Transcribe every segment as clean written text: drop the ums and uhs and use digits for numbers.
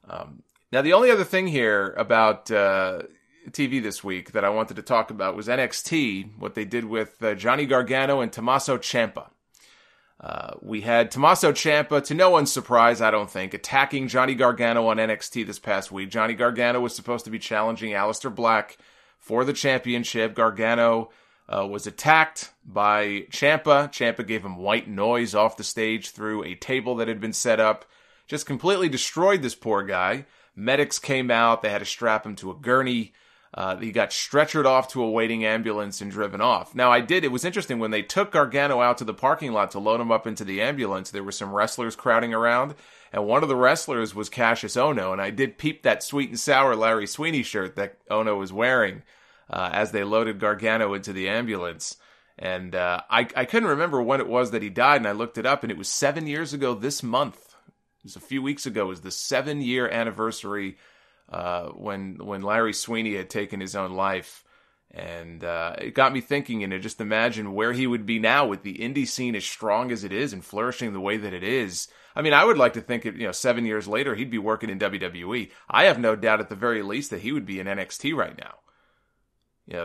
Now, the only other thing here about TV this week that I wanted to talk about was NXT, what they did with Johnny Gargano and Tomasso Ciampa. We had Tomasso Ciampa, to no one's surprise, I don't think, attacking Johnny Gargano on NXT this past week. Johnny Gargano was supposed to be challenging Aleister Black for the championship. Gargano was attacked by Ciampa. Ciampa gave him white noise off the stage through a table that had been set up. Just completely destroyed this poor guy. Medics came out. They had to strap him to a gurney. He got stretchered off to a waiting ambulance and driven off. Now, it was interesting, when they took Gargano out to the parking lot to load him up into the ambulance, there were some wrestlers crowding around, and one of the wrestlers was Cassius Ohno, and I did peep that sweet and sour Larry Sweeney shirt that Ohno was wearing as they loaded Gargano into the ambulance. And I couldn't remember when it was that he died, and I looked it up, and it was 7 years ago this month. It was a few weeks ago. It was the 7-year anniversary when Larry Sweeney had taken his own life. And it got me thinking, just imagine where he would be now with the indie scene as strong as it is and flourishing the way that it is. I mean, I would like to think, 7 years later, he'd be working in WWE. I have no doubt at the very least that he would be in NXT right now.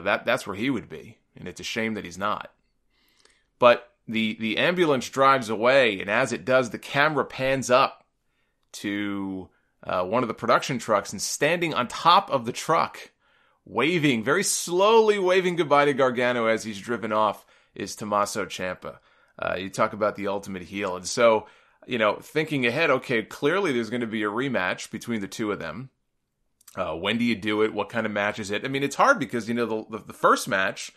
That's where he would be. And it's a shame that he's not. But the ambulance drives away, and as it does, the camera pans up to one of the production trucks, and standing on top of the truck, very slowly waving goodbye to Gargano as he's driven off, is Tomasso Ciampa. You talk about the ultimate heel. And so, thinking ahead, okay, clearly there's going to be a rematch between the two of them. When do you do it? What kind of match is it? I mean, it's hard because, the first match,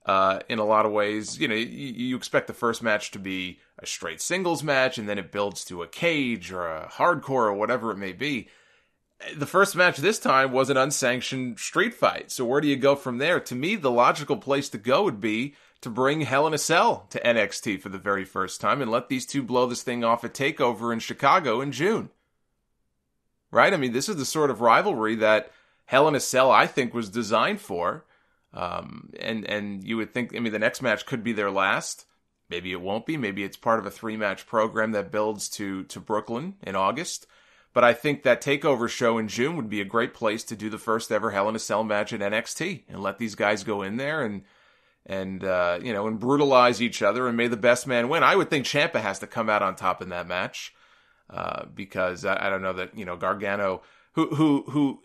in a lot of ways, you expect the first match to be a straight singles match, and then it builds to a cage or a hardcore or whatever it may be. The first match this time was an unsanctioned street fight. So where do you go from there? To me, the logical place to go would be to bring Hell in a Cell to NXT for the very first time and let these two blow this thing off at TakeOver in Chicago in June. Right? I mean, this is the sort of rivalry that Hell in a Cell, I think, was designed for. And you would think, the next match could be their last. Maybe it won't be. Maybe it's part of a 3-match program that builds to Brooklyn in August. But I think that TakeOver show in June would be a great place to do the first ever Hell in a Cell match at NXT and let these guys go in there and brutalize each other, and may the best man win. I would think Ciampa has to come out on top in that match, because I don't know that, Gargano, who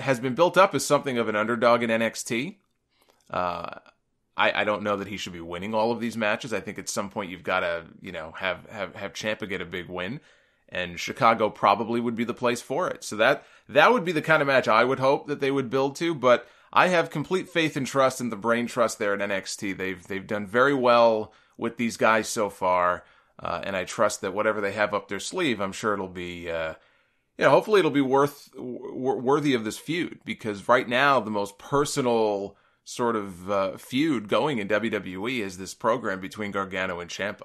has been built up as something of an underdog in NXT. I don't know that he should be winning all of these matches. I think at some point you've got to, have Ciampa get a big win, and Chicago probably would be the place for it. So that would be the kind of match I would hope that they would build to, but I have complete faith and trust in the brain trust there at NXT. They've done very well with these guys so far, and I trust that whatever they have up their sleeve, I'm sure it'll be, hopefully it'll be worthy of this feud, because right now the most personal sort of feud going in WWE is this program between Gargano and Ciampa.